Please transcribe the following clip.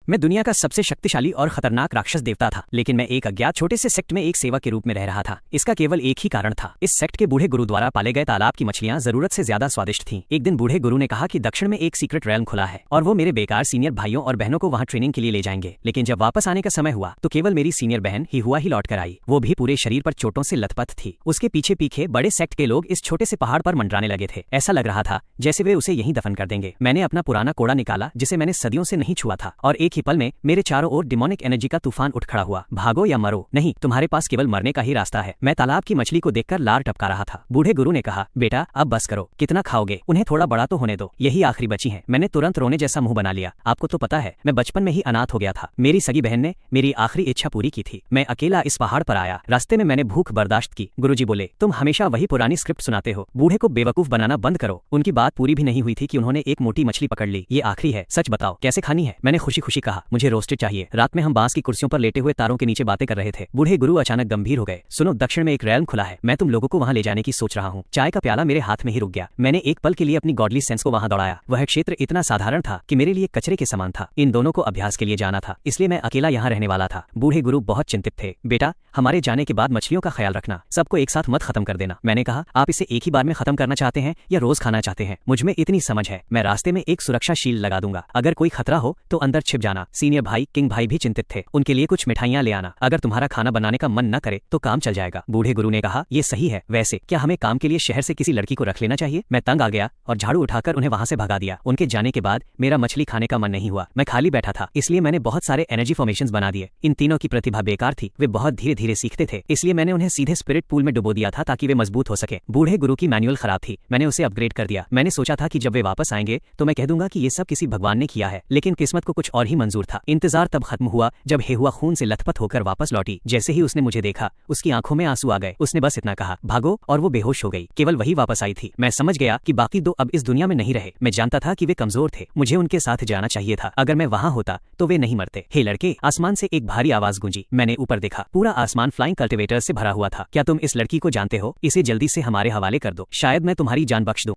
मैं दुनिया का सबसे शक्तिशाली और खतरनाक राक्षस देवता था, लेकिन मैं एक अज्ञात छोटे से सेक्ट में एक सेवक के रूप में रह रहा था। इसका केवल एक ही कारण था, इस सेक्ट के बूढ़े गुरु द्वारा पाले गए तालाब की मछलियां जरूरत से ज्यादा स्वादिष्ट थीं। एक दिन बूढ़े गुरु ने कहा कि दक्षिण में एक सीक्रेट रैल्म खुला है और वो मेरे बेकार सीनियर भाइयों और बहनों को वहाँ ट्रेनिंग के लिए ले जाएंगे। लेकिन जब वापस आने का समय हुआ तो केवल मेरी सीनियर बहन ही लौट कर आई, वो भी पूरे शरीर पर चोटों से लथपथ थी। उसके पीछे पीछे बड़े सेक्ट के लोग इस छोटे से पहाड़ पर मंडराने लगे थे। ऐसा लग रहा था जैसे वे उसे यहीं दफन कर देंगे। मैंने अपना पुराना कोड़ा निकाला जिसे मैंने सदियों से नहीं छुआ था, और एक ही पल में मेरे चारों ओर डिमोनिक एनर्जी का तूफान उठ खड़ा हुआ। भागो या मरो, नहीं, तुम्हारे पास केवल मरने का ही रास्ता है। मैं तालाब की मछली को देखकर लार टपका रहा था। बूढ़े गुरु ने कहा, बेटा अब बस करो, कितना खाओगे, उन्हें थोड़ा बड़ा तो होने दो, यही आखिरी बची है। मैंने तुरंत रोने जैसा मुंह बना लिया। आपको तो पता है मैं बचपन में ही अनाथ हो गया था। मेरी सगी बहन ने मेरी आखिरी इच्छा पूरी की थी। मैं अकेला इस पहाड़ पर आया। रास्ते में मैंने भूख बर्दाश्त की। गुरुजी बोले, तुम हमेशा वही पुरानी स्क्रिप्ट सुनाते हो, बूढ़े को बेवकूफ बनाना बंद करो। उनकी बात पूरी भी नहीं हुई थी कि उन्होंने एक मोटी मछली पकड़ ली। ये आखिरी है, सच बताओ कैसे खानी है। मैंने खुशी खुशी कहा, मुझे रोस्टेड चाहिए। रात में हम बांस की कुर्सियों पर लेटे हुए तारों के नीचे बातें कर रहे थे। बूढ़े गुरु अचानक गंभीर हो गए। सुनो, दक्षिण में एक रैल्म खुला है, मैं तुम लोगों को वहां ले जाने की सोच रहा हूँ। चाय का प्याला मेरे हाथ में ही रुक गया। मैंने एक पल के लिए अपनी गॉडली सेंस को वहां दौड़ाया। वह क्षेत्र इतना साधारण था कि मेरे लिए कचरे के समान था। इन दोनों को अभ्यास के लिए जाना था, इसलिए मैं अकेला यहाँ रहने वाला था। बूढ़े गुरु बहुत चिंतित थे। बेटा, हमारे जाने के बाद मछलियों का ख्याल रखना, सबको एक साथ मत खत्म कर देना। मैंने कहा, आप इसे एक ही बार में खत्म करना चाहते हैं या रोज खाना चाहते हैं? मुझमें इतनी समझ है, मैं रास्ते में एक सुरक्षा शील्ड लगा दूंगा। अगर कोई खतरा हो तो अंदर छिप जाना। सीनियर भाई किंग भाई भी चिंतित थे। उनके लिए कुछ मिठाइयां ले आना। अगर तुम्हारा खाना बनाने का मन न करे तो काम चल जाएगा। बूढ़े गुरु ने कहा, ये सही है। वैसे क्या हमें काम के लिए शहर से किसी लड़की को रख लेना चाहिए? मैं तंग आ गया और झाड़ू उठाकर उन्हें वहां से भगा दिया। उनके जाने के बाद मेरा मछली खाने का मन नहीं हुआ। मैं खाली बैठा था, इसलिए मैंने बहुत सारे एनर्जी फॉर्मेशंस बना दिए। इन तीनों की प्रतिभा बेकार थी, वे बहुत धीरे धीरे सीखते थे, इसलिए मैंने उन्हें सीधे स्पिरिट पूल में डुबो दिया था ताकि वे मजबूत हो सके। बूढ़े गुरु की मैनुअल खराब थी, मैंने उसे अपग्रेड कर दिया। मैंने सोचा था कि जब वे वापस आएंगे तो मैं कह दूंगा कि ये सब किसी भगवान ने किया है, लेकिन किस्मत को कुछ और ही मंजूर था। इंतजार तब खत्म हुआ जब हेहुआ खून से लथपथ होकर वापस लौटी। जैसे ही उसने मुझे देखा, उसकी आंखों में आंसू आ गए। उसने बस इतना कहा, भागो, और वो बेहोश हो गई। केवल वही वापस आई थी। मैं समझ गया कि बाकी दो अब इस दुनिया में नहीं रहे। मैं जानता था कि वे कमजोर थे, मुझे उनके साथ जाना चाहिए था। अगर मैं वहां होता तो वे नहीं मरते। हे लड़के, आसमान से एक भारी आवाज गूंजी। मैंने ऊपर देखा, पूरा आसमान फ्लाइंग कल्टिवेटर से भरा हुआ था। क्या तुम इस लड़की को जानते हो? इसे जल्दी से हमारे हवाले कर दो, शायद मैं तुम्हारी जान बख्श दूं।